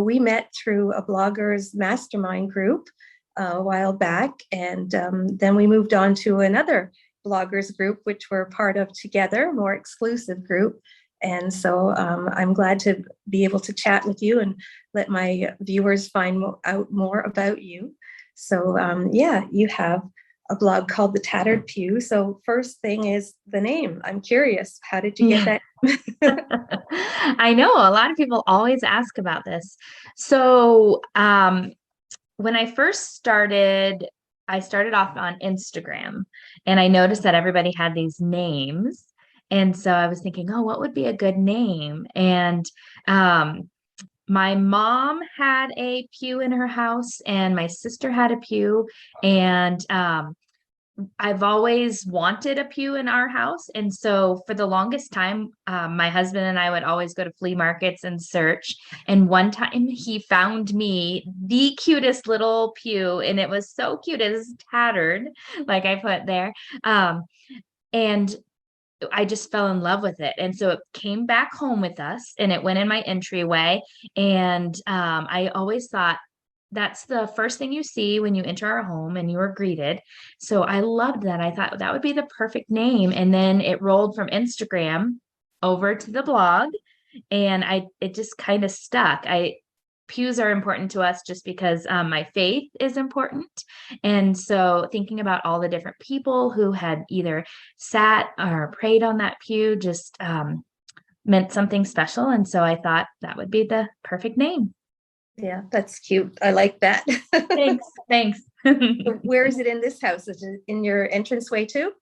We met through a bloggers mastermind group a while back, and then we moved on to another bloggers group, which we're part of together, more exclusive group. And so I'm glad to be able to chat with you and let my viewers find out more about you. So yeah, you have a blog called The Tattered Pew. So first thing is the name. I'm curious, how did you get Yeah. that? I know a lot of people always ask about this. So, when I first started, I started off on Instagram and I noticed that everybody had these names. And so I was thinking, oh, what would be a good name? And um, my mom had a pew in her house, and my sister had a pew. And I've always wanted a pew in our house. And so for the longest time, my husband and I would always go to flea markets and search. And one time he found me the cutest little pew, and it was so cute. It was tattered, like I put there. And I just fell in love with it. And so it came back home with us and it went in my entryway. And I always thought, that's the first thing you see when you enter our home and you are greeted. So I loved that. I thought that would be the perfect name. And then it rolled from Instagram over to the blog, and it just kind of stuck. I Pews are important to us just because my faith is important. And so thinking about all the different people who had either sat or prayed on that pew just meant something special. And so I thought that would be the perfect name. Yeah, that's cute. I like that. Thanks. Thanks. Where is it in this house? Is it in your entranceway too?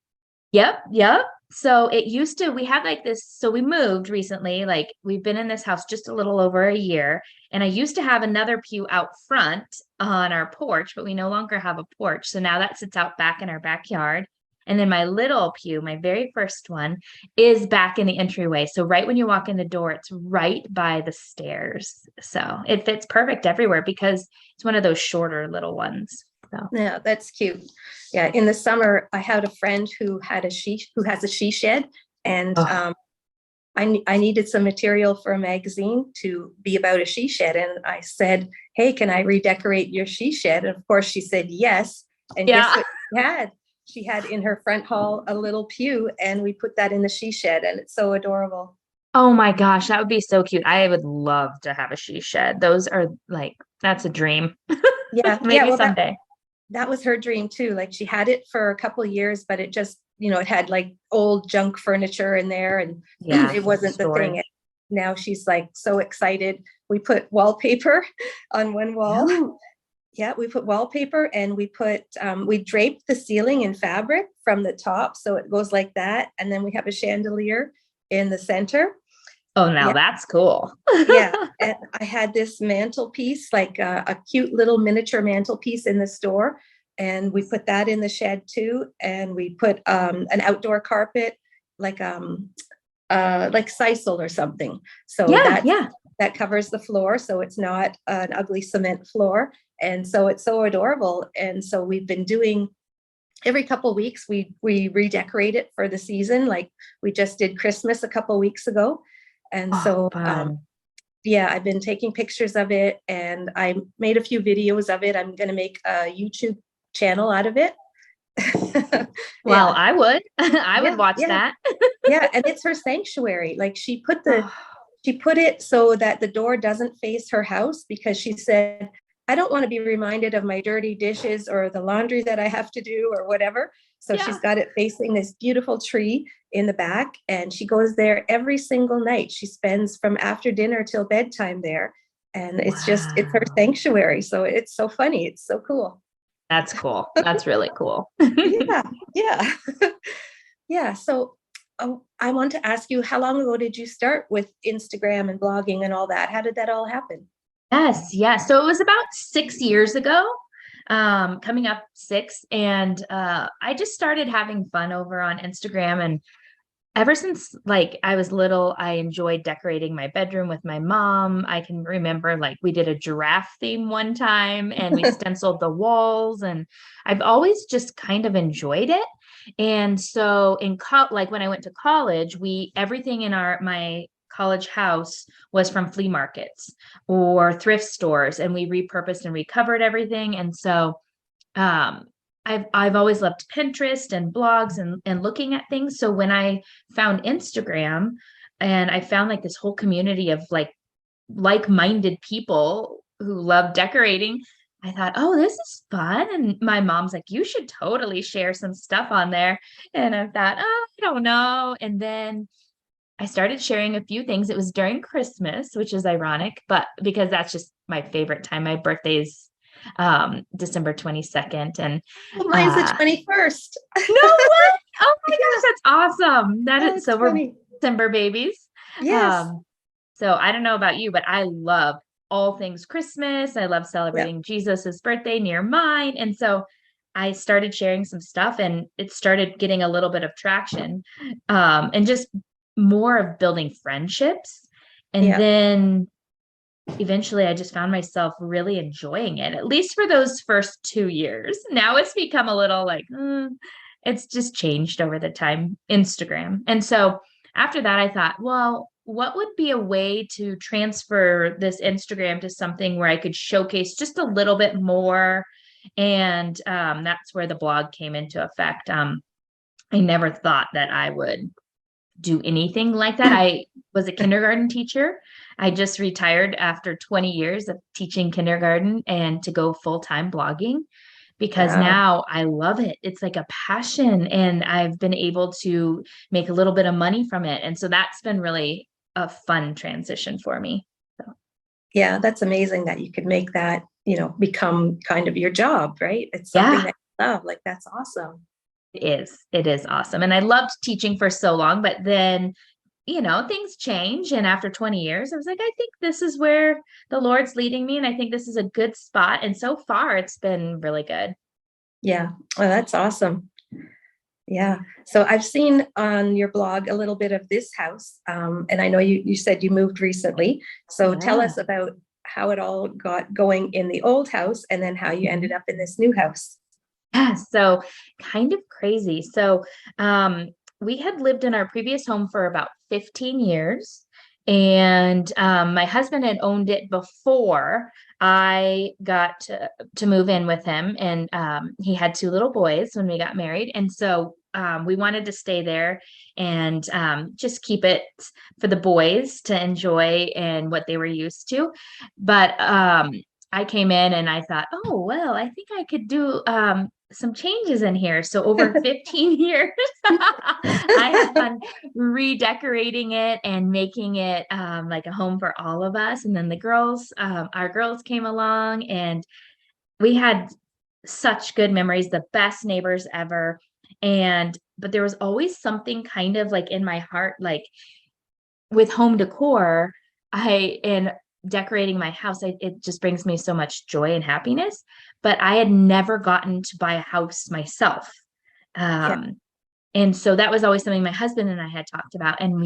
Yep, yep. So it used to, we had like this, so we moved recently, like we've been in this house just a little over a year. And I used to have another pew out front on our porch, but we no longer have a porch. So now that sits out back in our backyard. And then my little pew, my very first one, is back in the entryway. So right when you walk in the door, it's right by the stairs. So it fits perfect everywhere because it's one of those shorter little ones. So Yeah, that's cute. Yeah, in the summer, I had a friend who has a she shed, and oh, I needed some material for a magazine to be about a she shed, and I said, "Hey, can I redecorate your she shed?" And of course, she said yes. And guess yeah. what she had? She had in her front hall a little pew, and we put that in the she shed, and it's so adorable. Oh my gosh, that would be so cute. I would love to have a she shed. Those are like, that's a dream. Yeah, yeah. Maybe Well, someday. that was her dream too. Like she had it for a couple of years, but it just, it had like old junk furniture in there and Yeah, it wasn't the thing. storage. Now she's like so excited. We put wallpaper on one wall. No. Yeah, we put wallpaper and we draped the ceiling in fabric from the top. So it goes like that. And then we have a chandelier in the center. Oh, now Yeah, that's cool. yeah. And I had this mantelpiece, like a cute little miniature mantelpiece in the store. And we put that in the shed too. And we put an outdoor carpet, like sisal or something. So Yeah, yeah. that covers the floor. So it's not an ugly cement floor. And so it's so adorable. And so we've been doing every couple of weeks, we redecorate it for the season. Like we just did Christmas a couple of weeks ago. And Oh, so fun. yeah, I've been taking pictures of it and I made a few videos of it. I'm going to make a YouTube channel out of it. Well, Yeah, I would. I would yeah, watch yeah, that. yeah. And it's her sanctuary. Like Oh, she put it so that the door doesn't face her house because she said, I don't want to be reminded of my dirty dishes or the laundry that I have to do or whatever. So she's yeah. got it facing this beautiful tree in the back. And she goes there every single night. She spends from after dinner till bedtime there. And it's her Wow. sanctuary. So it's so funny. It's so cool. That's cool. That's really cool. Yeah. Yeah. Yeah. So I want to ask you, how long ago did you start with Instagram and blogging and all that? How did that all happen? Yes, yes. So it was about 6 years ago, coming up six, and I just started having fun over on Instagram. And ever since like I was little, I enjoyed decorating my bedroom with my mom. I can remember like we did a giraffe theme one time, and we stenciled the walls, and I've always just kind of enjoyed it. And so like when I went to college, we everything in our my college house was from flea markets or thrift stores, and we repurposed and recovered everything. And so um, I've always loved Pinterest and blogs and looking at things. So when I found Instagram and I found like this whole community of like-minded people who love decorating, I thought, oh, this is fun. And my mom's like, you should totally share some stuff on there. And I thought, oh, I don't know. And then I started sharing a few things. It was during Christmas, which is ironic, but because that's just my favorite time. My birthday's December 22nd. And Oh, mine's the 21st. no way. Oh my Yeah. gosh, that's awesome. That Oh, is it's so we're funny. December babies. Yes. So I don't know about you, but I love all things Christmas. I love Yeah. celebrating Jesus's birthday near mine. And so I started sharing some stuff and it started getting a little bit of traction, and just more of building friendships. And Yeah. then eventually I just found myself really enjoying it, at least for those first 2 years. Now it's become a little like, it's just changed over the time, Instagram. And so after that, I thought, well, what would be a way to transfer this Instagram to something where I could showcase just a little bit more? And that's where the blog came into effect. I never thought that I would do anything like that. I was a kindergarten teacher. I just retired after 20 years of teaching kindergarten and to go full-time blogging because Wow. now I love it. It's like a passion and I've been able to make a little bit of money from it. And so that's been really a fun transition for me. So, Yeah, that's amazing that you could make that, become kind of your job, right? It's something yeah, that you love. Like, that's awesome. it is. It is awesome. And I loved teaching for so long, but then things change. And after 20 years, I was like, I think this is where the Lord's leading me. And I think this is a good spot. And so far, it's been really good. Yeah. Oh, that's awesome. Yeah. So I've seen on your blog a little bit of this house. And I know you said you moved recently. So tell Yeah. us about how it all got going in the old house and then how you ended up in this new house. Yeah. So kind of crazy. So we had lived in our previous home for about 15 years. And my husband had owned it before I got to move in with him. And he had two little boys when we got married. And so we wanted to stay there and just keep it for the boys to enjoy and what they were used to. But I came in and I thought, oh, well, I think I could do some changes in here. So over 15 years, I have fun redecorating it and making it like a home for all of us. And then our girls came along and we had such good memories, the best neighbors ever. But there was always something kind of like in my heart, like with home decor, and decorating my house, it just brings me so much joy and happiness. But I had never gotten to buy a house myself. Yeah. And so that was always something my husband and I had talked about. And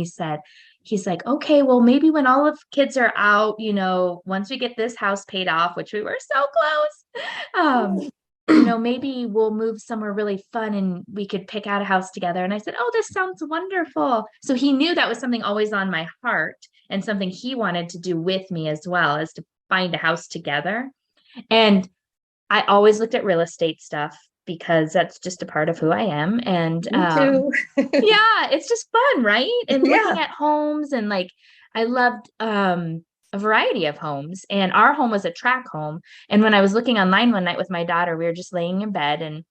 he's like, okay, well, maybe when all of kids are out, once we get this house paid off, which we were so close, maybe we'll move somewhere really fun and we could pick out a house together. And I said, oh, this sounds wonderful. So he knew that was something always on my heart and something he wanted to do with me as well, as to find a house together. And I always looked at real estate stuff because that's just a part of who I am. And Me too. yeah, it's just fun, right? And looking Yeah. at homes and like I loved a variety of homes. And our home was a track home. And when I was looking online one night with my daughter, we were just laying in bed and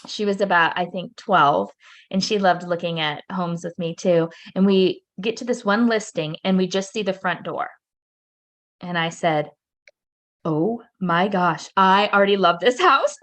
she was about, I think, 12, and she loved looking at homes with me too. And we get to this one listing and we just see the front door. And I said, oh my gosh, I already love this house.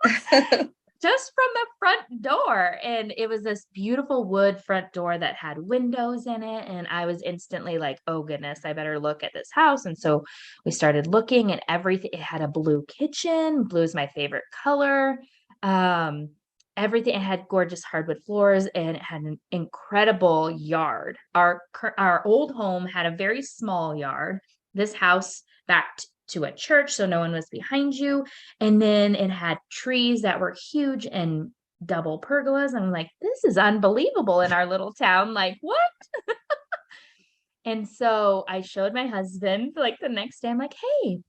Just from the front door. And it was this beautiful wood front door that had windows in it. And I was instantly like, oh goodness, I better look at this house. And so we started looking and everything. It had a blue kitchen. Blue is my favorite color. Everything. It had gorgeous hardwood floors and it had an incredible yard. Our old home had a very small yard. This house backed to a church, so no one was behind you. And then it had trees that were huge and double pergolas. I'm like, this is unbelievable in our little town. Like, what? And so I showed my husband like the next day. I'm like, hey,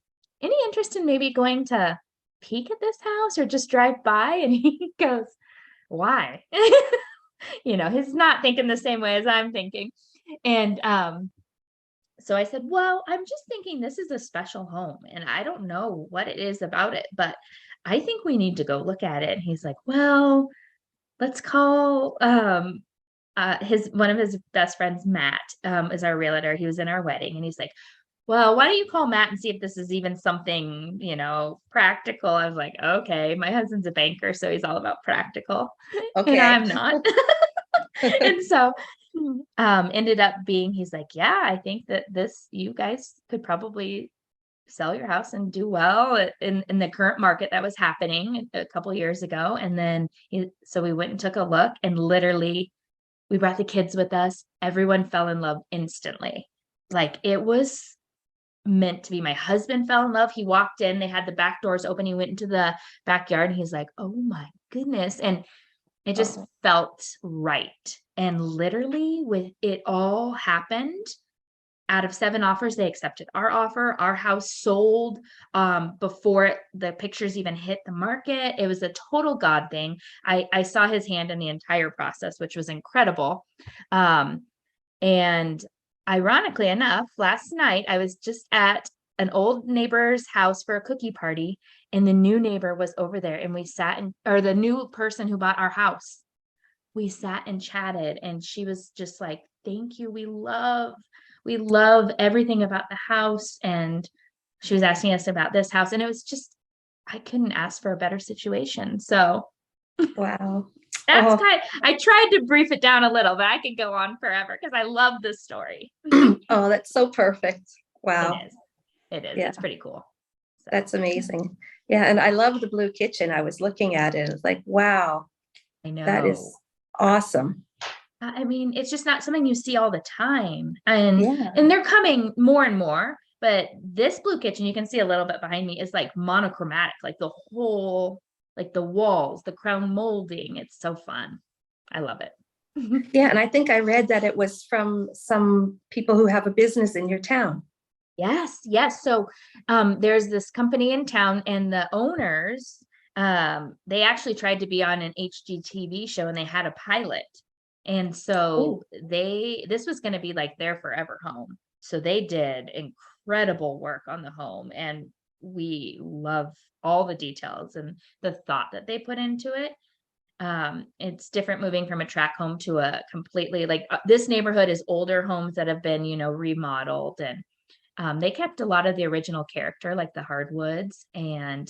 any interest in maybe going to peek at this house or just drive by? And he goes, why? He's not thinking the same way as I'm thinking. And so I said, well, I'm just thinking this is a special home and I don't know what it is about it, but I think we need to go look at it. And he's like, well, let's call his one of his best friends, Matt, is our realtor. He was in our wedding, and he's like, well, why don't you call Matt and see if this is even something, practical? I was like, okay, my husband's a banker, so he's all about practical, and Okay. I'm not. And so ended up being, he's like, yeah, I think that you guys could probably sell your house and do well in the current market that was happening a couple years ago. And then so we went and took a look, and literally we brought the kids with us. Everyone fell in love instantly. Like, it was meant to be. My husband fell in love. He walked in, they had the back doors open. He went into the backyard and he's like, oh my goodness. And it just felt right. And literally, with it all happened, out of 7 offers, they accepted our offer. Our house sold before the pictures even hit the market. It was a total God thing. I saw his hand in the entire process, which was incredible. And ironically enough, last night I was just at an old neighbor's house for a cookie party, and the new neighbor was over there, and we sat or the new person who bought our house, we sat and chatted, and she was just like, thank you. We love everything about the house. And she was asking us about this house, and it was just, I couldn't ask for a better situation. So Wow. that's I tried to brief it down a little, but I could go on forever because I love this story. Oh, that's so perfect. Wow. It is. Yeah. It's pretty cool. So. That's amazing. Yeah. And I love the blue kitchen. I was looking at it. It's like, wow, I know. that is awesome. I mean, it's just not something you see all the time. And Yeah. and they're coming more and more. But this blue kitchen, you can see a little bit behind me, is like monochromatic, like the whole, like the walls, the crown molding. It's so fun. I love it. Yeah. And I think I read that it was from some people who have a business in your town. Yes. So there's this company in town, and the owners, they actually tried to be on an HGTV show, and they had a pilot. And so this was going to be like their forever home. So they did incredible work on the home, and we love all the details and the thought that they put into it. It's different moving from a tract home to a completely, like, this neighborhood is older homes that have been, remodeled, and they kept a lot of the original character, like the hardwoods, and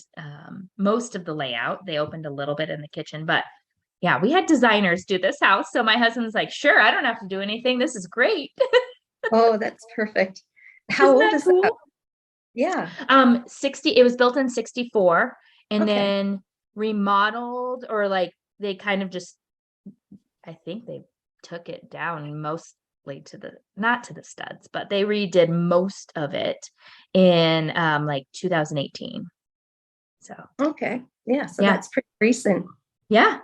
most of the layout. They opened a little bit in the kitchen, but yeah, we had designers do this house. So my husband's like, sure, I don't have to do anything. This is great. Oh, that's perfect. How Isn't old that is cool? that? Yeah. 60, it was built in 64, and Okay. then remodeled, or like they kind of just, I think they took it down mostly not to the studs, but they redid most of it in like 2018. So Okay. Yeah. So yeah. that's pretty recent. Yeah.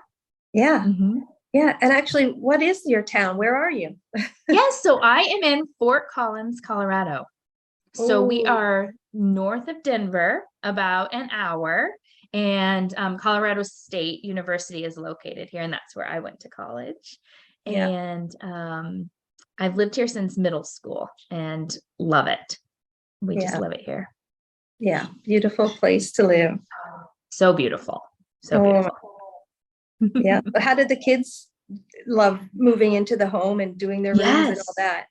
Yeah. Mm-hmm. Yeah. And actually, what is your town? Where are you? Yes. So I am in Fort Collins, Colorado. So we Oh, are north of Denver, about an hour, and Colorado State University is located here, and that's where I went to college. yeah. And I've lived here since middle school and love it. We just Yeah. love it here. Yeah. Beautiful place to live. So beautiful. So Oh, beautiful. yeah. But how did the kids love moving into the home and doing their rooms and all Yes. that?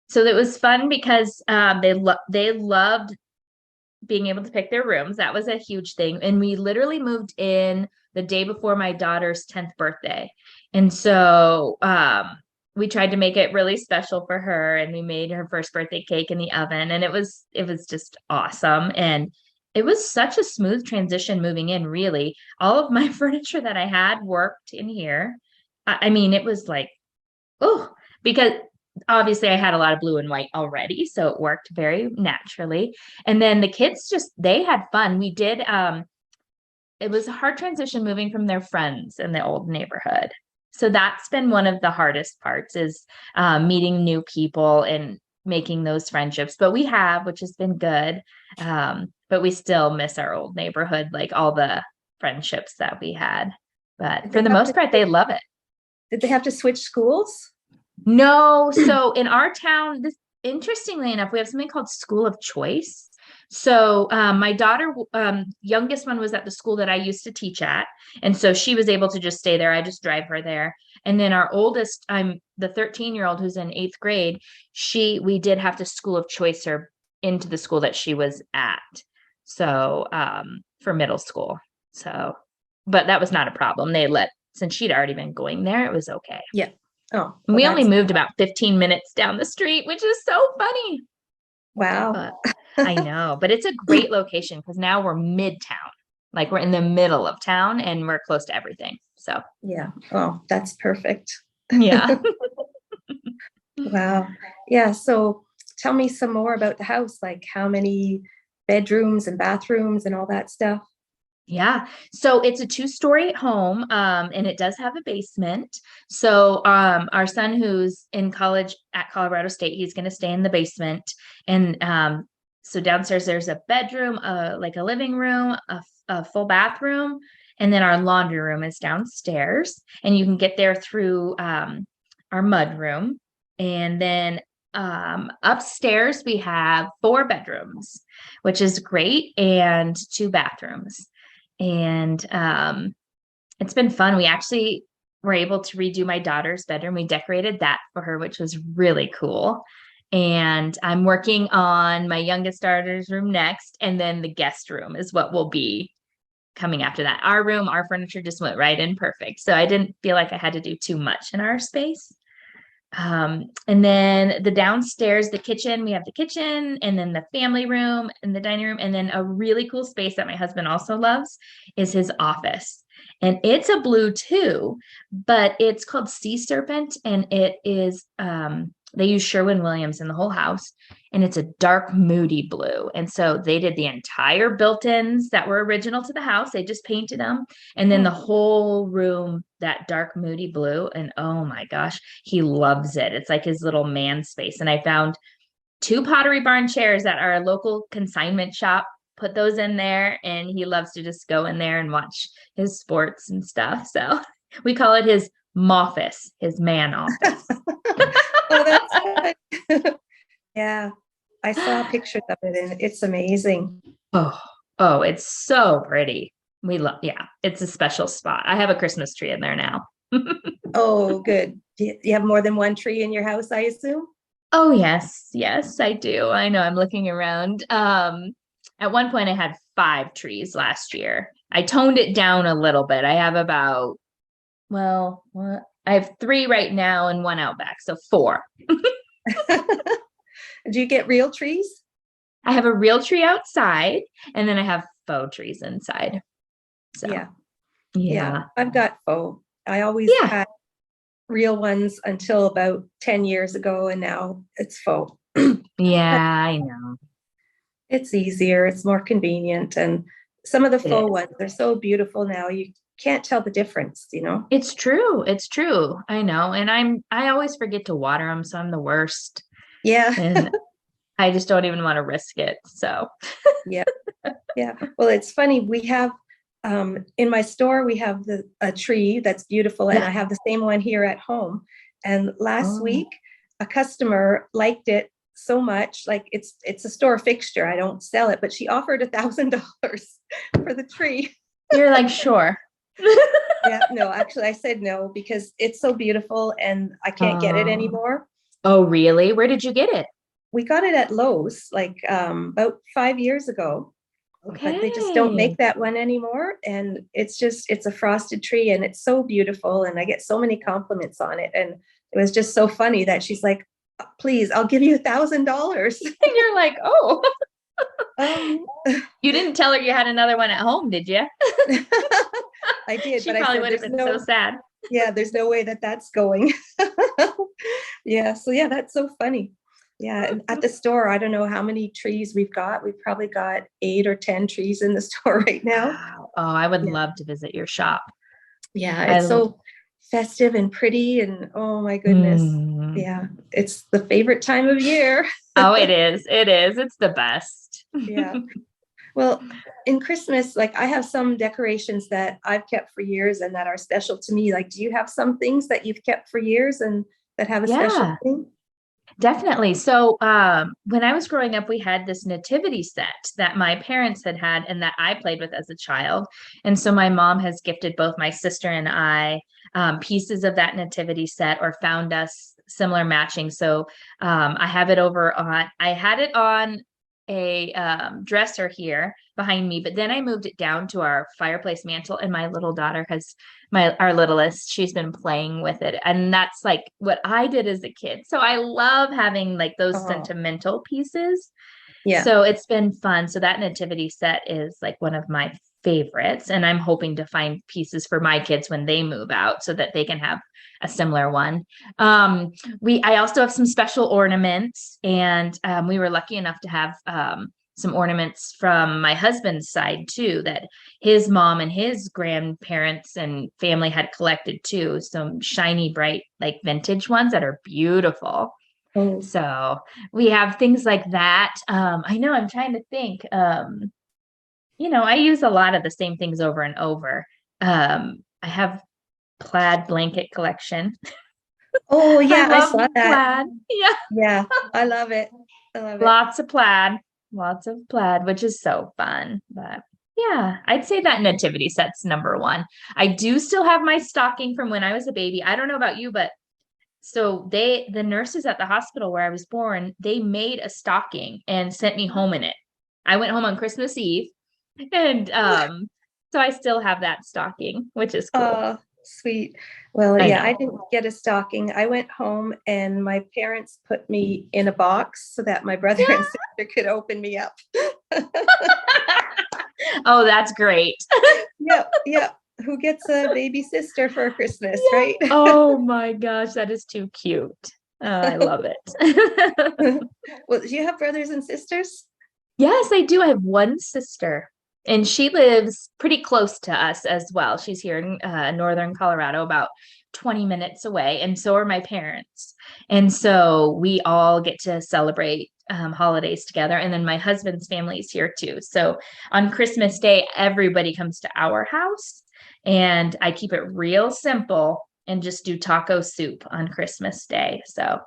So it was fun because they loved being able to pick their rooms. That was a huge thing. And we literally moved in the day before my daughter's 10th birthday. And so we tried to make it really special for her, and we made her first birthday cake in the oven, and it was just awesome. And it was such a smooth transition moving in, really. All of my furniture that I had worked in here. I mean, it was like, oh, because obviously I had a lot of blue and white already, so it worked very naturally. And then the kids they had fun. We did it was a hard transition moving from their friends in the old neighborhood. So that's been one of the hardest parts, is meeting new people and making those friendships, but we have, which has been good. But we still miss our old neighborhood, like all the friendships that we had. But Did for they the have most to, part, they love it. did they have to switch schools? No, so in our town, this interestingly enough, we have something called School of Choice. So my daughter, youngest one, was at the school that I used to teach at, and so she was able to just stay there. I just drive her there. And then our oldest, I'm the 13-year-old who's in 8th grade. We did have to School of Choice her into the school that she was at. So for middle school. So, but that was not a problem. Since she'd already been going there, it was okay. Yeah. Oh, well, We only that's moved about 15 minutes down the street, which is so funny. wow. But I know, but it's a great location because now we're midtown. Like we're in the middle of town and we're close to everything. So, Yeah. Oh, that's perfect. yeah. Wow. Yeah. So tell me some more about the house, like how many bedrooms and bathrooms and all that stuff. Yeah. So it's a 2-story home, and it does have a basement. So our son who's in college at Colorado State, he's going to stay in the basement. And so downstairs there's a bedroom, like a living room, a full bathroom, and then our laundry room is downstairs. And you can get there through our mud room. And then upstairs we have 4 bedrooms, which is great, and 2 bathrooms. And it's been fun. We actually were able to redo my daughter's bedroom. We decorated that for her, which was really cool. And I'm working on my youngest daughter's room next. And then the guest room is what will be coming after that. Our furniture just went right in perfect. So I didn't feel like I had to do too much in our space. And then the downstairs, the kitchen, we have the kitchen and then the family room and the dining room. And then a really cool space that my husband also loves is his office. And it's a blue too, but it's called Sea Serpent. And it is, they use Sherwin-Williams in the whole house, and it's a dark, moody blue. And so they did the entire built-ins that were original to the house. They just painted them. And then the whole room, that dark, moody blue. And oh my gosh, he loves it. It's like his little man space. And I found 2 Pottery Barn chairs at our local consignment shop, put those in there, and he loves to just go in there and watch his sports and stuff. So we call it his moffice, his man office. Oh, that's fun. Yeah. I saw pictures of it and it's amazing. Oh, it's so pretty. Yeah, it's a special spot. I have a Christmas tree in there now. Oh, good. Do you have more than one tree in your house, I assume? Oh, yes, I do. I know, I'm looking around. At one point I had 5 trees last year. I toned it down a little bit. I have I have 3 right now and 1 out back, so 4. Do you get real trees? I have a real tree outside, and then I have faux trees inside. So, Yeah. yeah. I've got faux. I always had real ones until about 10 years ago, and now it's faux. Yeah, I know. It's easier, it's more convenient, and some of the faux ones are so beautiful now. You can't tell the difference, you know? It's true. It's true. I know. And I always forget to water them, so I'm the worst. Yeah. And I just don't even want to risk it. So, Yeah. Yeah. Well, it's funny. We have in my store, we have a tree that's beautiful, and I have the same one here at home. And last week, a customer liked it so much, like it's a store fixture. I don't sell it, but she offered $1,000 for the tree. You're like, sure. Yeah, no, actually, I said no because it's so beautiful and I can't get it anymore. Oh, really? Where did you get it? We got it at Lowe's like about 5 years ago. Okay. But they just don't make that one anymore. And it's a frosted tree and it's so beautiful. And I get so many compliments on it. And it was just so funny that she's like, please, I'll give you $1,000. And you're like, oh. Um, You didn't tell her you had another one at home, did you? I did. She but probably I would have said, been so sad. Yeah, there's no way that's going. Yeah, so yeah, that's so funny. Yeah, and at the store, I don't know how many trees we've got. We've probably got 8 or 10 trees in the store right now. Wow. Oh, I would love to visit your shop. Yeah, it's so festive and pretty, and oh my goodness. Mm. Yeah, it's the favorite time of year. Oh, it is. It is. It's the best. Yeah. Well, in Christmas, like I have some decorations that I've kept for years and that are special to me. Like, do you have some things that you've kept for years and that have a special Yeah. thing? Definitely. So, when I was growing up, we had this nativity set that my parents had and that I played with as a child. And so my mom has gifted both my sister and I pieces of that nativity set or found us similar matching. So, I have it over on, I had it on a dresser here behind me, but then I moved it down to our fireplace mantle, and my little daughter has our littlest, she's been playing with it, and that's like what I did as a kid. So I love having like those Oh, sentimental pieces. yeah. So it's been fun. So that nativity set is like one of my favorites, and I'm hoping to find pieces for my kids when they move out so that they can have a similar one. um I also have some special ornaments, and we were lucky enough to have some ornaments from my husband's side too, that his mom and his grandparents and family had collected too, some shiny bright like vintage ones that are beautiful. Oh, So we have things like that. I know, I'm trying to think. I use a lot of the same things over and over. I have plaid blanket collection. oh I yeah, I love saw that. plaid. Yeah, Yeah, I love it. I love it. lots of plaid, which is so fun. But yeah, I'd say that nativity set's number one. I do still have my stocking from when I was a baby. I don't know about you, but so the nurses at the hospital where I was born, they made a stocking and sent me home in it. I went home on Christmas Eve, and so I still have that stocking, which is cool. Oh, sweet. Well, I yeah, I know. didn't get a stocking. I went home and my parents put me in a box so that my brother and sister could open me up. Oh, that's great. Yep, yep. Who gets a baby sister for Christmas, Yeah. right? Oh my gosh, that is too cute. I love it. Well, do you have brothers and sisters? Yes, I do. I have one sister, and she lives pretty close to us as well. She's here in northern Colorado, about 20 minutes away, and so are my parents. And so we all get to celebrate holidays together. And then my husband's family is here too. So on Christmas Day, everybody comes to our house, and I keep it real simple and just do taco soup on Christmas Day. So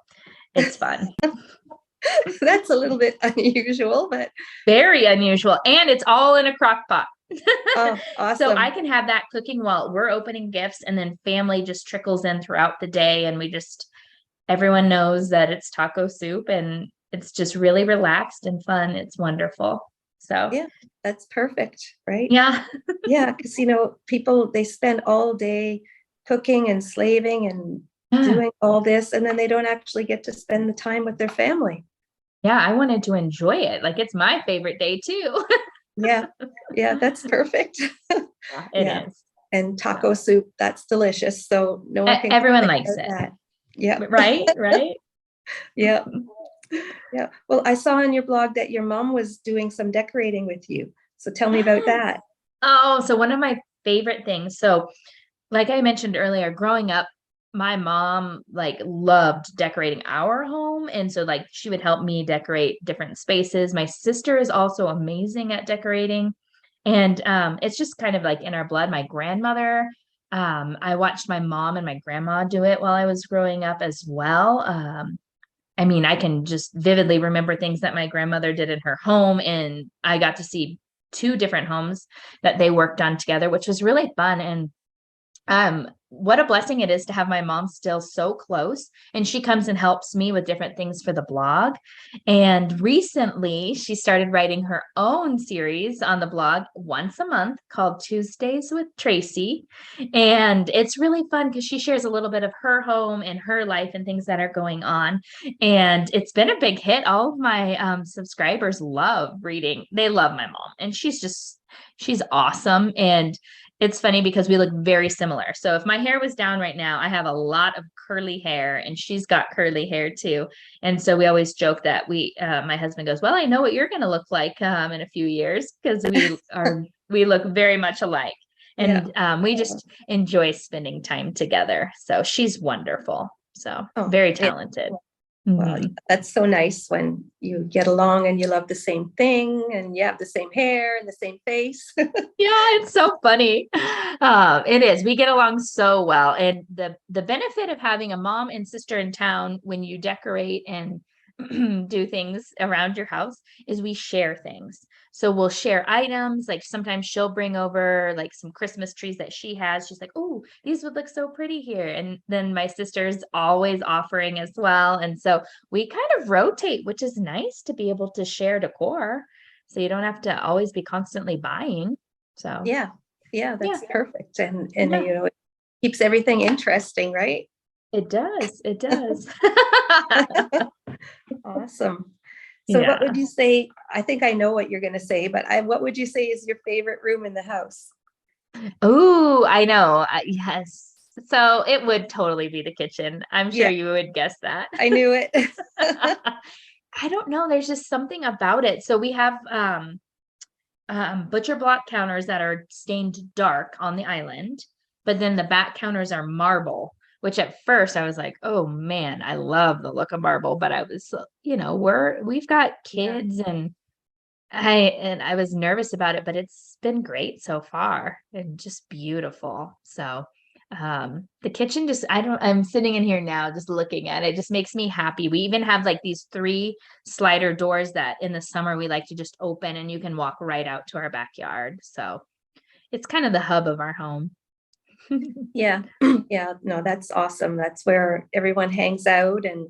it's fun. That's a little bit unusual, but Very unusual. And it's all in a crock pot. oh, So I awesome. can have that cooking while we're opening gifts, and then family just trickles in throughout the day. And everyone knows that it's taco soup, and it's just really relaxed and fun. It's wonderful. So, Yeah, that's perfect, right? yeah. Yeah, because people they spend all day cooking and slaving and Yeah. doing all this, and then they don't actually get to spend the time with their family. Yeah. I wanted to enjoy it. Like it's my favorite day too. Yeah, yeah, that's perfect. Yeah, Yeah, it is. and So, taco soup, that's delicious. So no one can everyone complain likes about it. that. Yeah, Right. Right. yeah, yeah. Well, I saw on your blog that your mom was doing some decorating with you. So tell me about Yes. that. Oh, so one of my favorite things. So, like I mentioned earlier, growing up, my mom like loved decorating our home. And so like she would help me decorate different spaces. My sister is also amazing at decorating. And it's just kind of like in our blood. My grandmother, I watched my mom and my grandma do it while I was growing up as well. I mean, I can just vividly remember things that my grandmother did in her home, and I got to see two different homes that they worked on together, which was really fun. And what a blessing it is to have my mom still so close, and she comes and helps me with different things for the blog. And recently she started writing her own series on the blog once a month called Tuesdays with Tracy, and it's really fun because she shares a little bit of her home and her life and things that are going on, and it's been a big hit. All of my subscribers love reading. They love my mom, and she's awesome. And it's funny because we look very similar. So if my hair was down right now, I have a lot of curly hair, and she's got curly hair too. And so we always joke that my husband goes, "Well, I know what you're going to look like in a few years," because we look very much alike. Yeah. And we just enjoy spending time together. So she's wonderful. So Oh, very yeah. talented. Well, Mhm. that's so nice when you get along and you love the same thing and you have the same hair and the same face. Yeah, it's so funny. It is. We get along so well. And the benefit of having a mom and sister in town when you decorate and do things around your house is we share things. So we'll share items. Like sometimes she'll bring over like some Christmas trees that she has. She's like, "Oh, these would look so pretty here." And then my sister's always offering as well. And so we kind of rotate, which is nice to be able to share decor. So you don't have to always be constantly buying. So Yeah. Yeah, yeah, that's perfect. And yeah, it keeps everything interesting, right? it does. It does. Awesome. So what would Yeah. you say? I think I know what you're going to say, but what would you say is your favorite room in the house? Oh, I know. Yes. So it would totally be the kitchen. I'm sure Yeah, you would guess that. I knew it. I don't know. There's just something about it. So we have butcher block counters that are stained dark on the island, but then the back counters are marble, which at first I was like, oh man, I love the look of marble, but I was, we've got Yeah. kids and I was nervous about it, but it's been great so far and just beautiful. So the kitchen just I'm sitting in here now just looking at it, just makes me happy. We even have like these three slider doors that in the summer we like to just open and you can walk right out to our backyard. So it's kind of the hub of our home. Yeah. Yeah. No, that's awesome. That's where everyone hangs out. And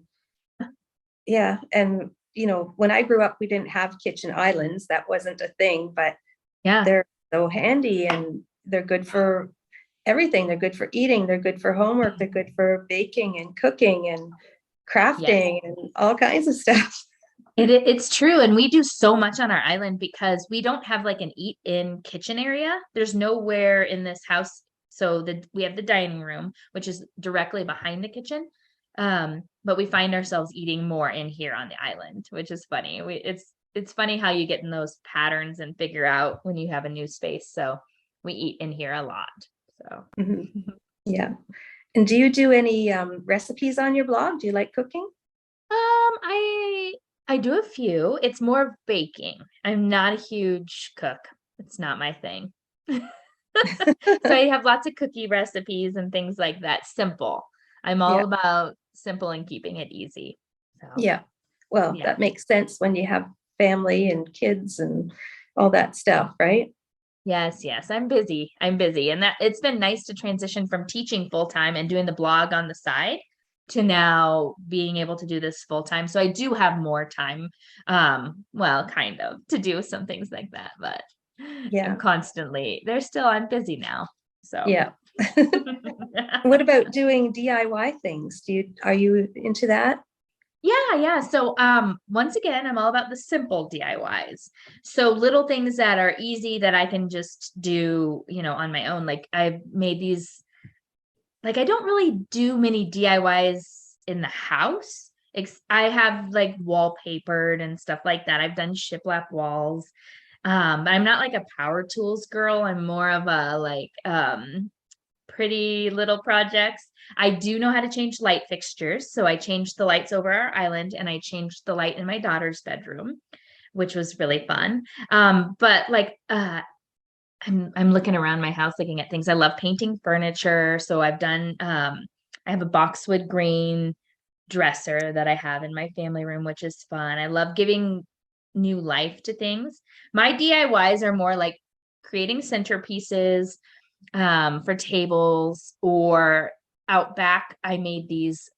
yeah. And, when I grew up, we didn't have kitchen islands. That wasn't a thing, but Yeah. they're so handy and they're good for everything. They're good for eating. They're good for homework. They're good for baking and cooking and Yes. crafting and all kinds of stuff. It's true. And we do so much on our island because we don't have like an eat-in kitchen area. There's nowhere in this house. So we have the dining room, which is directly behind the kitchen. But we find ourselves eating more in here on the island, which is funny. It's funny how you get in those patterns and figure out when you have a new space. So we eat in here a lot. So Mhm. Yeah. And do you do any recipes on your blog? Do you like cooking? I do a few. It's more of baking. I'm not a huge cook. It's not my thing. So I have lots of cookie recipes and things like that. Simple. I'm Yeah. all about simple and keeping it easy. So Yeah. Well, yeah. that makes sense when you have family and kids and all that stuff, right? Yes, yes. I'm busy. I'm busy. And that it's been nice to transition from teaching full time and doing the blog on the side to now being able to do this full time. So I do have more time, well, kind of to do some things like that, but I'm Yeah. I'm busy now. So Yeah. What about doing DIY things? Are you into that? yeah, yeah. So once again, I'm all about the simple DIYs. So little things that are easy that I can just do, on my own. Like I've made these, like I don't really do many DIYs in the house. I have like wallpapered and stuff like that. I've done shiplap walls. But I'm not like a power tools girl. I'm more of a like pretty little projects. I do know how to change light fixtures. So I changed the lights over our island and I changed the light in my daughter's bedroom, which was really fun. But like I'm looking around my house looking at things. I love painting furniture. So I have a boxwood green dresser that I have in my family room, which is fun. I love giving new life to things. My DIYs are more like creating centerpieces for tables, or out back. I made these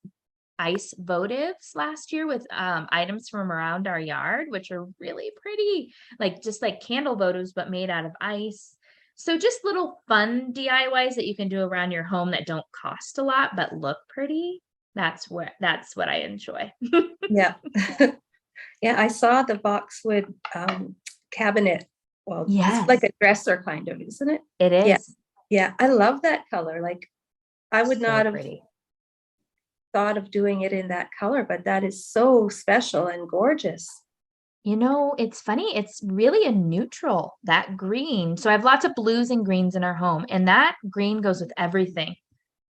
ice votives last year with items from around our yard, which are really pretty, like just like candle votives, but made out of ice. So just little fun DIYs that you can do around your home that don't cost a lot but look pretty. That's what I enjoy. Yeah. Yeah, I saw the boxwood cabinet. Well, it's like Yes, a dresser kind of, isn't it? it Yeah. is. Yeah. I love that color. Like I would So not have pretty. thought of doing it in that color, but that is so special and gorgeous. It's funny. It's really a neutral, that green. So I have lots of blues and greens in our home, and that green goes with everything.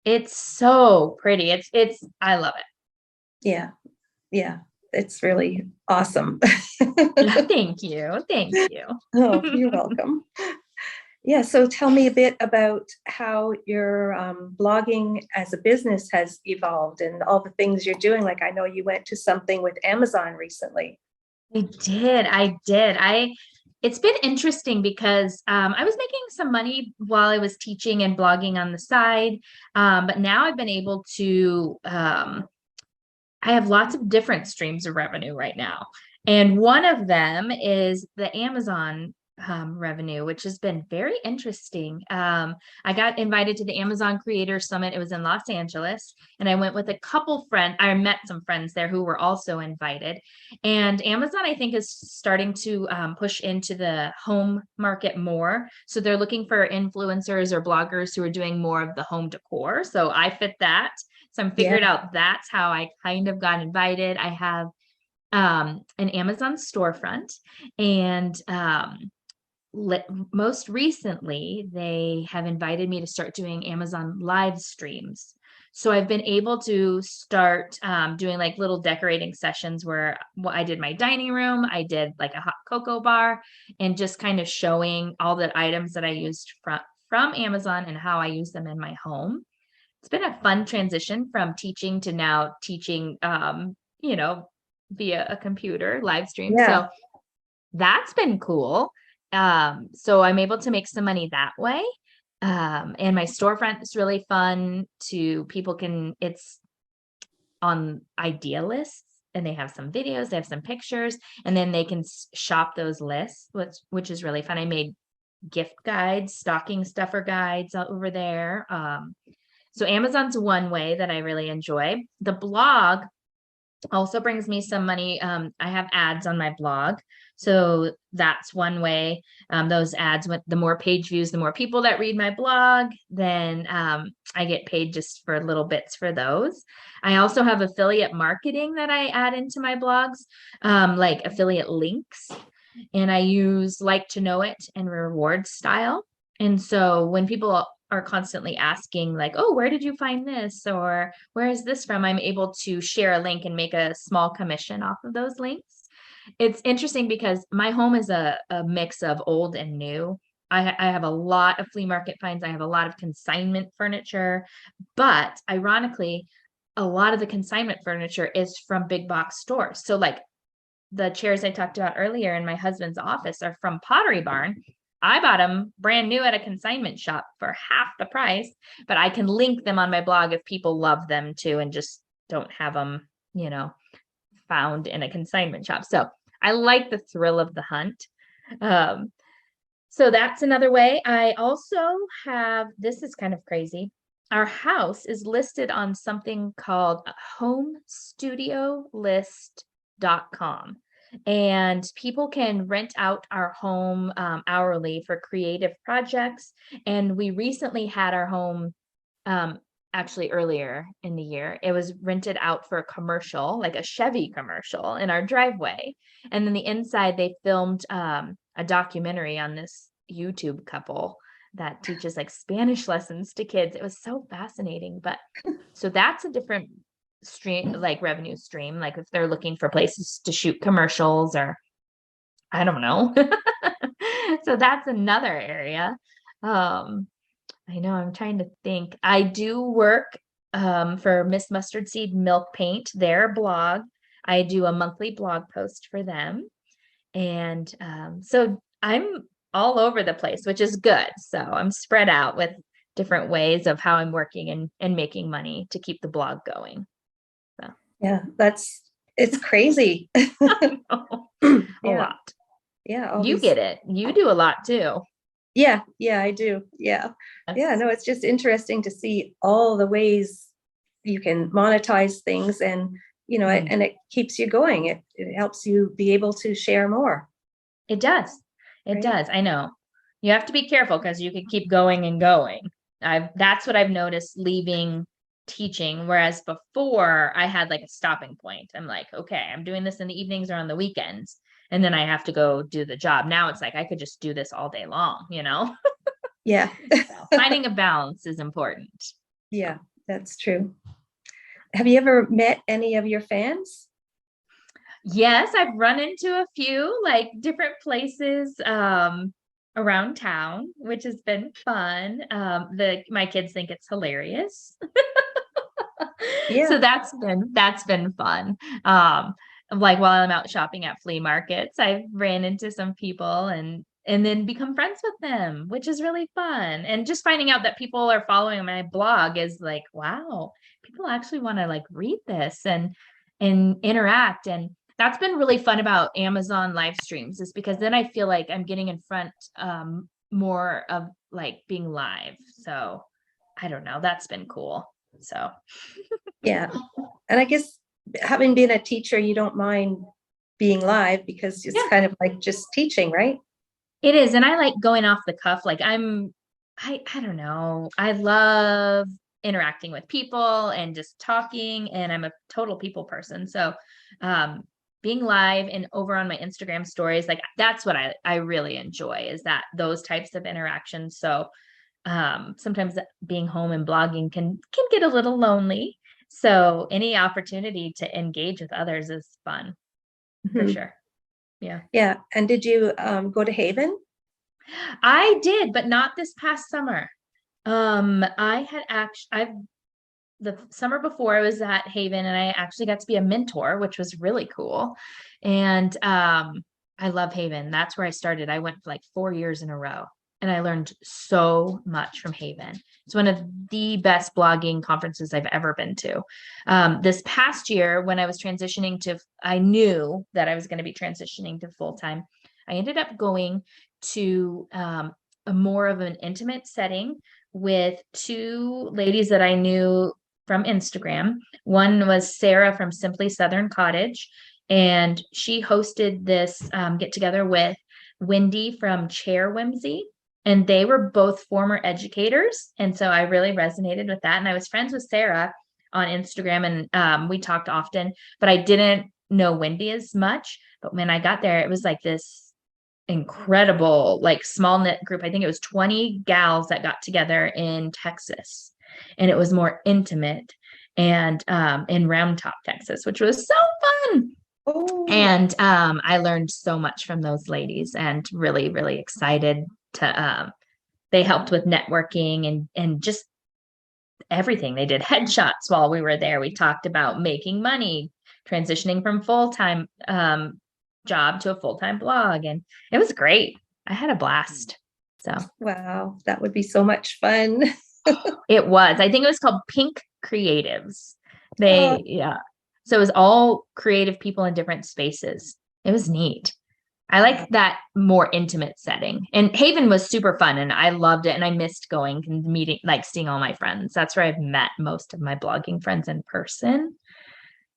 It's so pretty. I love Yeah. Yeah. It's really awesome. it. Thank you. Thank you. Oh, you're welcome. Yeah, so tell me a bit about how your blogging as a business has evolved and all the things you're doing. Like I know you went to something with Amazon recently. I did. It's been interesting because I was making some money while I was teaching and blogging on the side. But now I've been able to, I have lots of different streams of revenue right now. And one of them is the Amazon revenue, which has been very interesting. I got invited to the Amazon Creator Summit. It was in Los Angeles, and I went with a couple friends. I met some friends there who were also invited. And Amazon, I think, is starting to push into the home market more. So they're looking for influencers or bloggers who are doing more of the home decor. So I fit that. So I'm Yeah, figured out that's how I kind of got invited. I have an Amazon storefront, and most recently they have invited me to start doing Amazon live streams. So I've been able to start doing like little decorating sessions where I did my dining room, I did like a hot cocoa bar, and just kind of showing all the items that I used from Amazon and how I use them in my home. It's been a fun transition from teaching to now teaching, via a computer live stream. yeah, So that's been cool. So I'm able to make some money that way. And my storefront is really fun to it's on idea lists, and they have some videos, they have some pictures, and then they can shop those lists, which is really fun. I made gift guides, stocking stuffer guides over there. So Amazon's one way that I really enjoy. The blog also brings me some money. I have ads on my blog. So that's one way. Those ads, with the more page views, the more people that read my blog, then I get paid just for little bits for those. I also have affiliate marketing that I add into my blogs, like affiliate links. And I use like to know it and reward style. And so when people are constantly asking like, oh, where did you find this? Or where is this from? I'm able to share a link and make a small commission off of those links. It's interesting because my home is a mix of old and new. I have a lot of flea market finds. I have a lot of consignment furniture, but ironically, a lot of the consignment furniture is from big box stores. So like the chairs I talked about earlier in my husband's office are from Pottery Barn. I bought them brand new at a consignment shop for half the price, but I can link them on my blog if people love them too and just don't have them, found in a consignment shop. So I like the thrill of the hunt. Um, so that's another way. I also have, this is kind of crazy. Our house is listed on something called homestudiolist.com. And people can rent out our home hourly for creative projects. And we recently had our home, actually earlier in the year, it was rented out for a commercial, like a Chevy commercial in our driveway. And then the inside, they filmed a documentary on this YouTube couple that teaches like Spanish lessons to kids. It was so fascinating. But so that's a different stream, like revenue stream, like if they're looking for places to shoot commercials, or I don't know. So that's another area. um I know, I'm trying to think. I do work for Miss Mustard Seed Milk Paint, their blog. I do a monthly blog post for them. And so I'm all over the place, which is good. So I'm spread out with different ways of how I'm working and making money to keep the blog going. So yeah, it's crazy. a Yeah, lot. yeah, all You these. get it. You do a lot too. Yeah, yeah, I do. Yeah. Yeah, That's no, it's just interesting to see all the ways you can monetize things and, mm, and it keeps you going. It helps you be able to share more, it does. It right? does. I know. You have to be careful because you can keep going and going. That's what I've noticed leaving teaching. Whereas before I had like a stopping point. I'm like, okay, I'm doing this in the evenings or on the weekends. and then I have to go do the job. Now it's like I could just do this all day long, you know? Yeah. So finding a balance is important. Yeah, that's true. Have you ever met any of your fans? Yes, I've run into a few like different places around town, which has been fun. The my kids think it's hilarious. So Yeah. that's been fun. Um, like while I'm out shopping at flea markets, I've ran into some people and then become friends with them, which is really fun. And just finding out that people are following my blog is like, wow, people actually want to like read this and interact. And that's been really fun about Amazon live streams, is because then I feel like I'm getting in front more of like being live. So I don't know, that's been cool. So Yeah. And I guess having been a teacher, you don't mind being live because it's yeah, kind of like just teaching, right? it is. And I like going off the cuff. Like I don't know. I love interacting with people and just talking, and I'm a total people person. So um being live and over on my Instagram stories, like that's what I really enjoy, is that those types of interactions. So sometimes being home and blogging can get a little lonely. So any opportunity to engage with others is fun for Mhm. sure. Yeah. Yeah. And did you go to Haven? I did, but not this past summer. I had actually, I've the summer before I was at Haven, and I actually got to be a mentor, which was really cool. And I love Haven. That's where I started. I went for like 4 years in a row, and I learned so much from Haven. It's one of the best blogging conferences I've ever been to. This past year, when I was transitioning to, I knew that I was going to be transitioning to full time. I ended up going to a more of an intimate setting with two ladies that I knew from Instagram. One was Sarah from Simply Southern Cottage, and she hosted this get together with Wendy from Chair Whimsy. And they were both former educators. And so I really resonated with that. And I was friends with Sarah on Instagram, and we talked often, but I didn't know Wendy as much. But when I got there, it was like this incredible, like small knit group. I think it was 20 gals that got together in Texas, and it was more intimate, and in Round Top, Texas, which was so fun. Oh, And I learned so much from those ladies, and really, really excited to they helped with networking and just everything. They did headshots while we were there. We talked about making money, transitioning from full-time job to a full-time blog, and it was great. I had a blast. So wow. That would be so much fun. it was. I think it was called Pink Creatives. Oh, Yeah. So it was all creative people in different spaces. It was neat. I wow. like that more intimate setting. And Haven was super fun, and I loved it. And I missed going and meeting, like seeing all my friends. That's where I've met most of my blogging friends in person.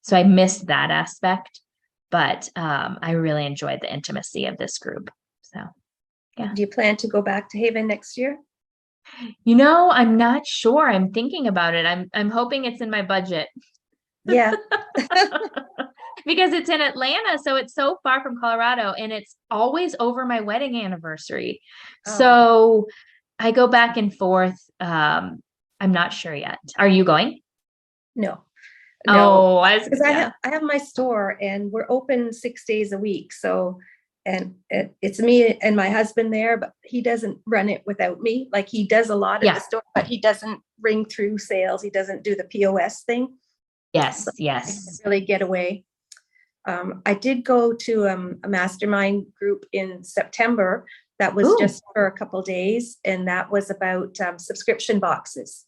So I missed that aspect, but I really enjoyed the intimacy of this group. So yeah. Do you plan to go back to Haven next year? I'm not sure. I'm thinking about it. I'm hoping it's in my budget. Yeah. Because it's in Atlanta, so it's so far from Colorado, and it's always over my wedding anniversary. Oh, So I go back and forth. I'm not sure yet. Are you going? no, no. Oh, Because yeah. I have my store and we're open 6 days a week. So, and it's me and my husband there, but he doesn't run it without me. Like he does a lot at the Yeah. store, but he doesn't ring through sales. He doesn't do the POS thing. So Yes. I can't Yes. really get away. I did go to a mastermind group in September that was Ooh, just for a couple days, and that was about subscription boxes.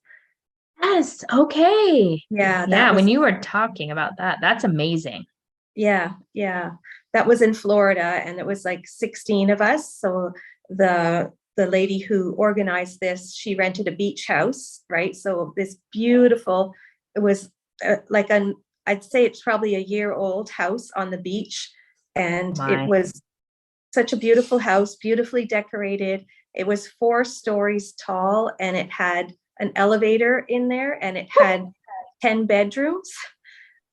yes. Okay. Yeah, that Yeah. When was you were talking about that, that's amazing. yeah, that was in Florida, and it was like 16 of us. So the lady who organized this, she rented a beach house, right? So this beautiful, it was like an I'd say it's probably a year old house on the beach, and it My. was such a beautiful house, beautifully decorated. It was 4 stories tall, and it had an elevator in there, and it had 10 bedrooms.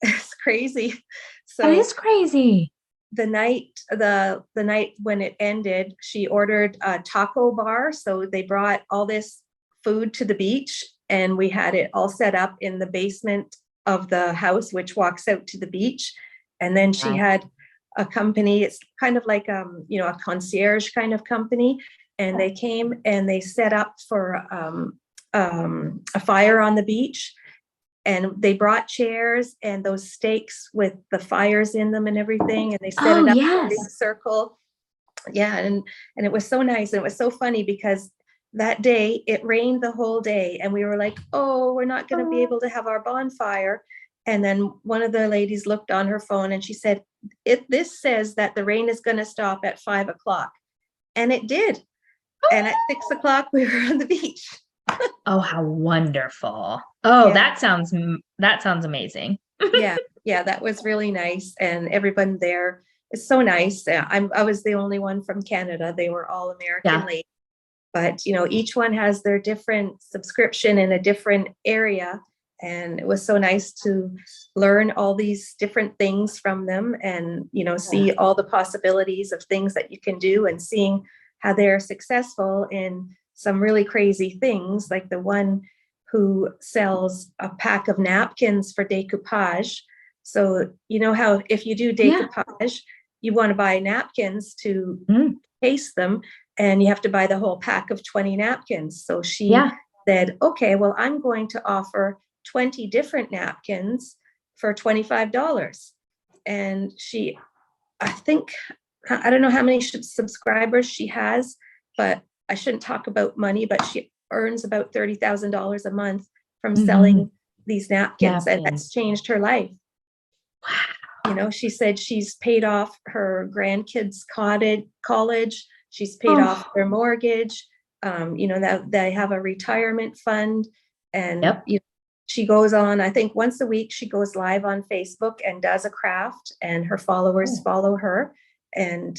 It's crazy. That So is crazy. the night when it ended, she ordered a taco bar. So they brought all this food to the beach, and we had it all set up in the basement of the house, which walks out to the beach. And then she Wow. had a company. It's kind of like a concierge kind of company, and they came and they set up for a fire on the beach, and they brought chairs and those stakes with the fires in them and everything, and they set Oh, it up in a big yes. circle. Yeah, and it was so nice, and it was so funny because that day it rained the whole day, and we were like, oh, we're not going to be able to have our bonfire. And then one of the ladies looked on her phone and she said, this says that the rain is going to stop at 5 o'clock, and it did. And at 6 o'clock we were on the beach. Oh, how wonderful. Oh, Yeah. that sounds amazing. Yeah, that was really nice, and everyone there is so nice. I was the only one from Canada. They were all American Yeah. ladies, but each one has their different subscription in a different area, and it was so nice to learn all these different things from them, and see all the possibilities of things that you can do, and seeing how they're successful in some really crazy things, like the one who sells a pack of napkins for decoupage. So how if you do Yeah. decoupage, you want to buy napkins to Mm. paste them, and you have to buy the whole pack of 20 napkins. So she Yeah. said, okay, well, I'm going to offer 20 different napkins for $25. And I don't know how many subscribers she has, but I shouldn't talk about money, but she earns about $30,000 a month from selling these napkins, and that's changed her life. Wow. She said she's paid off her grandkids' college. She's paid off their mortgage. That they have a retirement fund, and she goes on. I think once a week she goes live on Facebook and does a craft, and her followers follow her. And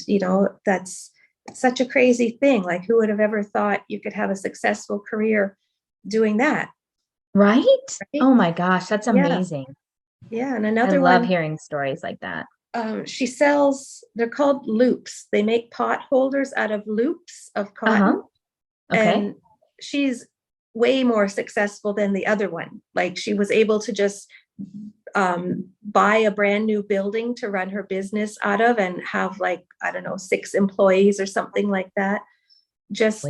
that's such a crazy thing. Like, who would have ever thought you could have a successful career doing that? Right? Oh my gosh, that's amazing. Yeah, and I another love one, hearing stories like that. she sells, they're called loops. They make pot holders out of loops of cotton. Okay. And she's way more successful than the other one. Like, she was able to just buy a brand new building to run her business out of, and have, like, I don't know, 6 employees or something like that. Just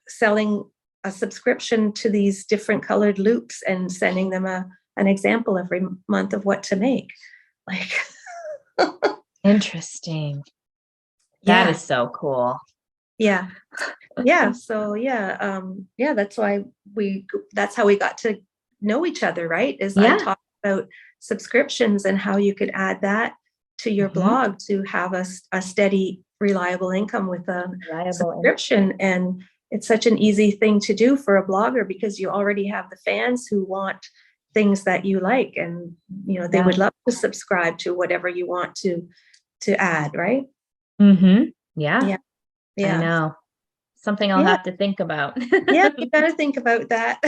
selling a subscription to these different colored loops and sending them an example every month of what to make. Like, interesting. That is so cool. Yeah. So that's why that's how we got to know each other, right? I talked about subscriptions and how you could add that to your blog to have a steady, reliable income with a subscription. And it's such an easy thing to do for a blogger, because you already have the fans who want things that you like, and they would love to subscribe to whatever you want to add, right? Yeah. I know. Something I'll have to think about. Yeah, you got to think about that.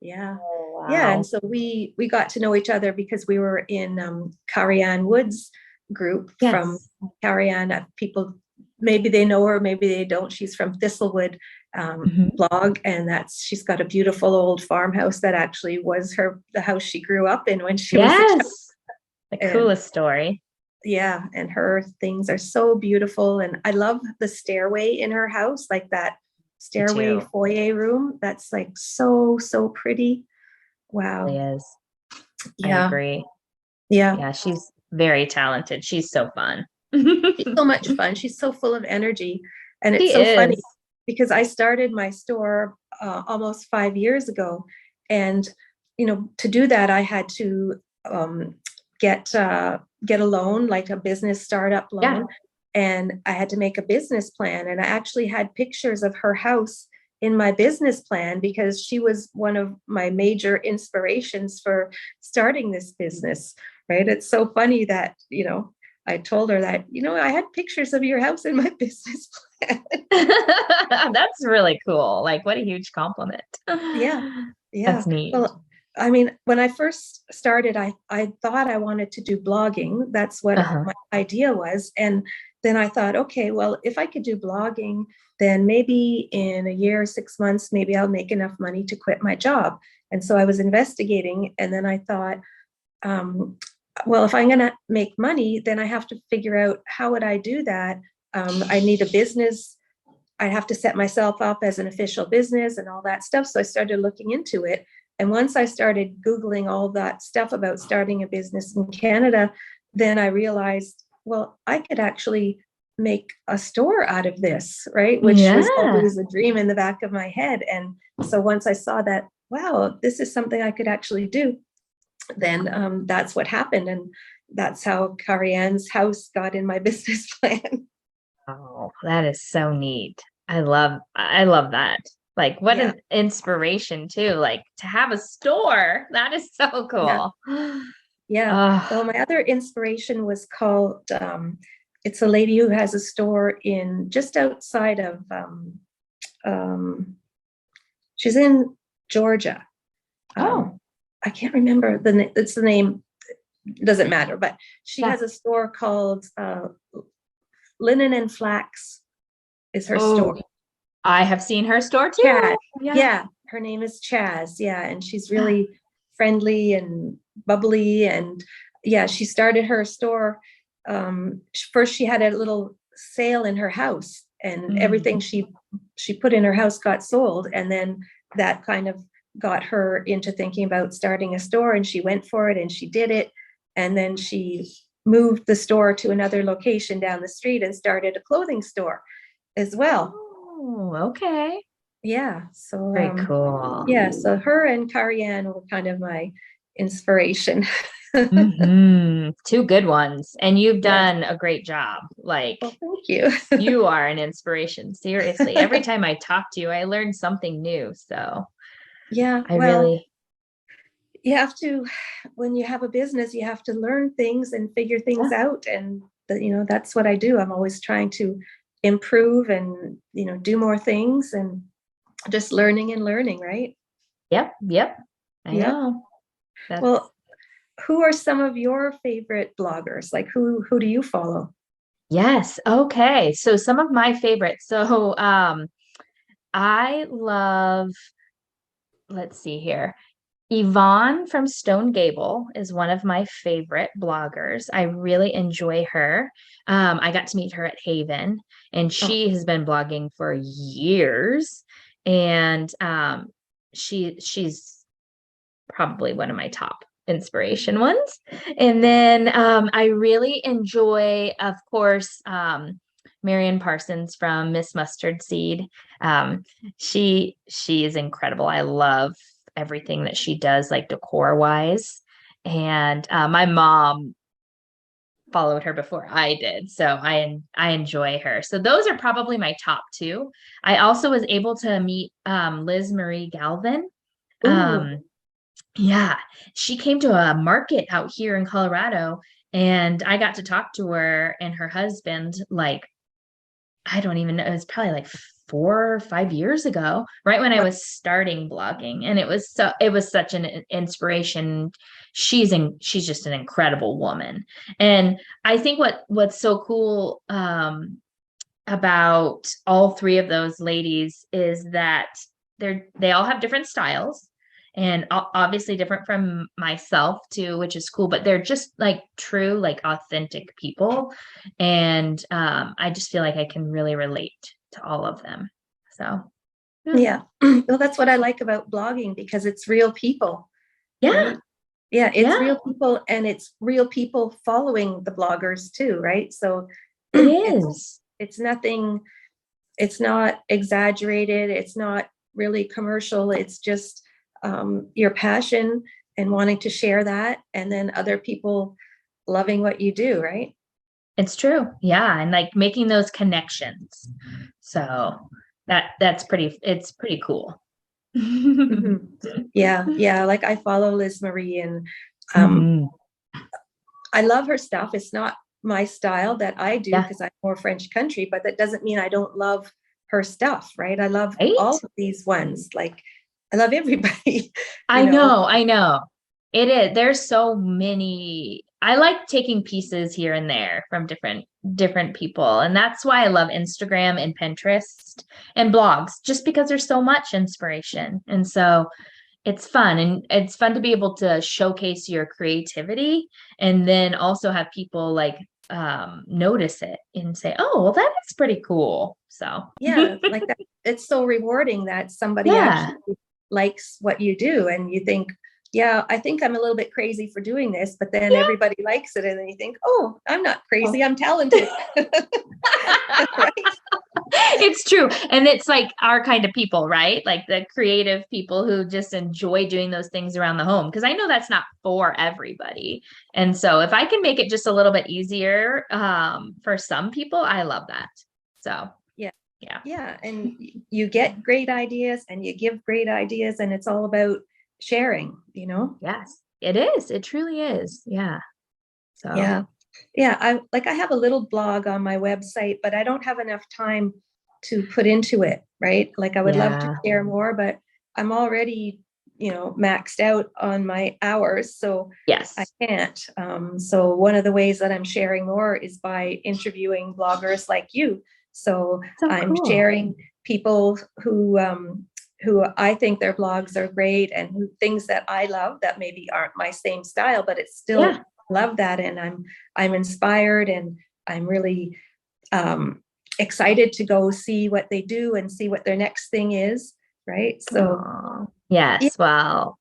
Yeah. Oh, wow. Yeah. And so we got to know each other because we were in Carrie-Ann Wood's group from Carrie-Ann. People, maybe they know her, maybe they don't. She's from Thistlewood blog, and she's got a beautiful old farmhouse that actually was the house she grew up in when she was a child. The coolest story. Yeah, and her things are so beautiful, and I love the stairway in her house, like that stairway foyer room. That's like so pretty. Wow. It really is. Yeah. I agree. Yeah, she's very talented. She's so fun. She's so much fun. She's so full of energy, and it's so funny because I started my store almost 5 years ago, and to do that I had to get a loan, like a business startup loan. And I had to make a business plan. And I actually had pictures of her house in my business plan because she was one of my major inspirations for starting this business, right? It's so funny that, I told her that, I had pictures of your house in my business plan. That's really cool. Like, what a huge compliment. Yeah. That's neat. Well, I mean, when I first started, I thought I wanted to do blogging. That's what Uh-huh. my idea was. And then I thought, okay, well, if I could do blogging, then maybe in a year, 6 months, maybe I'll make enough money to quit my job. And so I was investigating, and then I thought, um, well, if I'm going to make money, then I have to figure out how would I do that. I need a business. I have to set myself up as an official business and all that stuff. So I started looking into it. And once I started Googling all that stuff about starting a business in Canada, then I realized, well, I could actually make a store out of this, right? Which was Yeah. always a dream in the back of my head. And so once I saw that, wow, this is something I could actually do, then that's what happened. And that's how Carianne's house got in my business plan. Oh, that is so neat. I love that. Like what Yeah. an inspiration too. Like to have a store. That is so Yeah. cool. Yeah. Oh, Well, my other inspiration was called, it's a lady who has a store in just outside of, um, she's in Georgia. oh, Um, I can't remember it's the name, doesn't matter, but she yeah. has a store called Linen and Flax is her store. Oh, I have seen her store Chaz. too. Yeah. Yeah. Her name is Chaz. Yeah. And she's Yeah. really friendly and bubbly. And yeah, she started her store. First, she had a little sale in her house, and Mm. everything she put in her house got sold. And then that kind of got her into thinking about starting a store. And she went for it and she did it. And then she moved the store to another location down the street and started a clothing store as well. Oh, okay. Yeah. So Very cool. yeah, so her and Carianne were kind of my inspiration. Two good ones. And you've Yes. done a great job. Like Well, thank you. you are an inspiration. Seriously. Every time I talk to you, I learn something new. So Yeah, I well, really, you have to, when you have a business, you have to learn things and figure things yeah, out. And that's what I do. I'm always trying to improve and, do more things and just learning and learning, right? yep, yep. I Yep. know. That's Well, who are some of your favorite bloggers? Like who do you follow? yes. Okay. So some of my favorites. So I love, let's see here. Yvonne from Stone Gable is one of my favorite bloggers. I really enjoy her. I got to meet her at Haven, and Oh, she has been blogging for years. And she's probably one of my top inspiration ones. And then I really enjoy, of course, Marion Parsons from Miss Mustard Seed. Um, she is incredible. I love everything that she does, like decor wise. And my mom followed her before I did, so I enjoy her. So those are probably my top two. I also was able to meet Liz Marie Galvin. ooh, Um, yeah, she came to a market out here in Colorado, and I got to talk to her and her husband, like, I don't even know, it was probably like 4 or 5 years ago, right when I wow. was starting blogging. And it was such an inspiration. She's just an incredible woman. And I think what's so cool about all three of those ladies is that they all have different styles, and obviously different from myself too, which is cool, but they're just like true, like authentic people. And I just feel like I can really relate to all of them. So yeah. Yeah. Well, that's what I like about blogging because it's real people, Yeah. right? Yeah, it's Yeah, real people and it's real people following the bloggers too, right? So it it's is. it's nothing, it's not exaggerated, it's not really commercial, it's just your passion and wanting to share that and then other people loving what you do, right? It's true. Yeah, and like making those connections. So it's pretty cool. Mhm. Yeah, yeah. Like I follow Liz Marie and um, Mhm. I love her stuff. It's not my style that I do Yeah, because I'm more French country, but that doesn't mean I don't love her stuff, right? I love all right? of these ones. Like I love everybody, I know, I know. It is. There's so many. I like taking pieces here and there from different people. And that's why I love Instagram and Pinterest and blogs, just because there's so much inspiration. And so it's fun. And it's fun to be able to showcase your creativity and then also have people like notice it and say, oh, well, that is pretty cool. So Yeah, like that. It's so rewarding that somebody yeah. actually likes what you do, and you think, yeah, I think I'm a little bit crazy for doing this, but then Yeah. everybody likes it, and then you think, oh, I'm not crazy, I'm talented. Right? It's true. And it's like our kind of people, right? Like the creative people who just enjoy doing those things around the home. Because I know that's not for everybody. And so if I can make it just a little bit easier for some people, I love that. So Yeah. yeah. Yeah. And you get great ideas and you give great ideas, and it's all about sharing, you know? Yes, it is. It truly is. Yeah. So Yeah. Yeah. I have a little blog on my website, but I don't have enough time to put into it, right? Like I would love to yeah. share more, but I'm already, maxed out on my hours. So I Yes. can't. So one of the ways that I'm sharing more is by interviewing bloggers like you. So So I'm cool. sharing people who I think their blogs are great, and things that I love that maybe aren't my same style, but it's still Yeah. love that, and I'm inspired, and I'm really excited to go see what they do and see what their next thing is, right? So Aw. yeah. Yes. Well,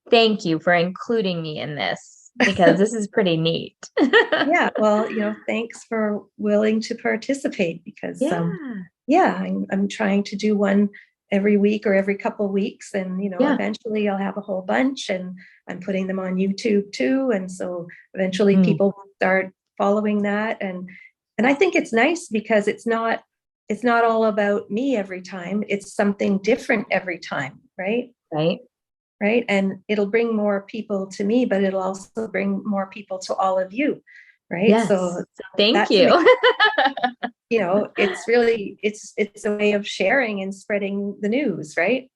thank you for including me in this because this is pretty neat. Yeah, well, thanks for willing to participate, because Yeah. yeah, I'm trying to do one every week or every couple weeks, and Yeah. eventually I'll have a whole bunch, and I'm putting them on YouTube too, and so eventually Mm, people start following that, and I think it's nice because it's not all about me every time. It's something different every time, right? right. Right, and it'll bring more people to me, but it'll also bring more people to all of you, right? Yes. So So thank that's amazing. you. It's really it's a way of sharing and spreading the news, right?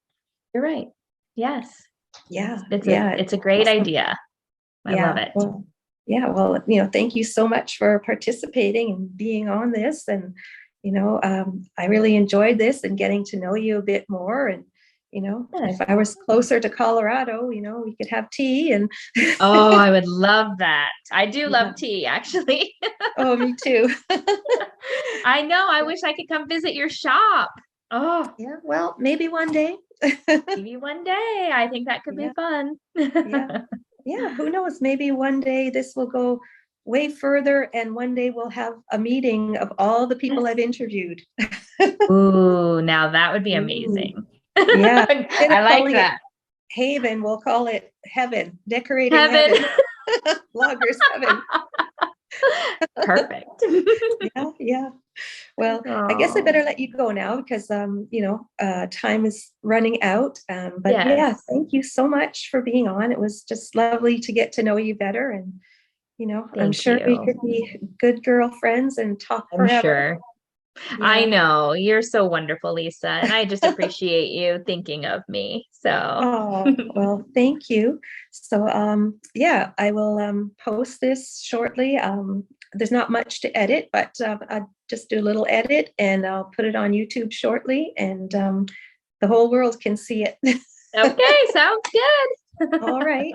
You're right. Yes. Yeah, It's a yeah, it's a great awesome. idea. I love Yeah, it. well, yeah, well, thank you so much for participating and being on this, and I really enjoyed this and getting to know you a bit more, and if Good. I was closer to Colorado, we could have tea and Oh, I would love that. I do yeah. love tea, actually. Oh, me too. I know. I wish I could come visit your shop. Oh, Yeah, well, maybe one day. maybe one day. I think that could be Yeah, fun. yeah, yeah. Who knows? Maybe one day this will go way further, and one day we'll have a meeting of all the people I've interviewed. Ooh, now that would be Ooh, amazing. yeah. Instead I of like calling it that. Haven, we'll call it Heaven, decorating Heaven. heaven, bloggers heaven. Perfect. Yeah, yeah. Well, I guess I Oh, better let you go now because time is running out. But yeah, yes. thank you so much for being on. It was just lovely to get to know you better, and I'm Thank sure we you. could be good girlfrils and talk I'm forever. sure. I Yeah. know. You're so wonderful, Lisa, and I just appreciate you thinking of me. So, Oh, well, thank you. So, yeah, I will post this shortly. There's not much to edit, but I'll just do a little edit and I'll put it on YouTube shortly, and the whole world can see it. okay, sounds good. All right.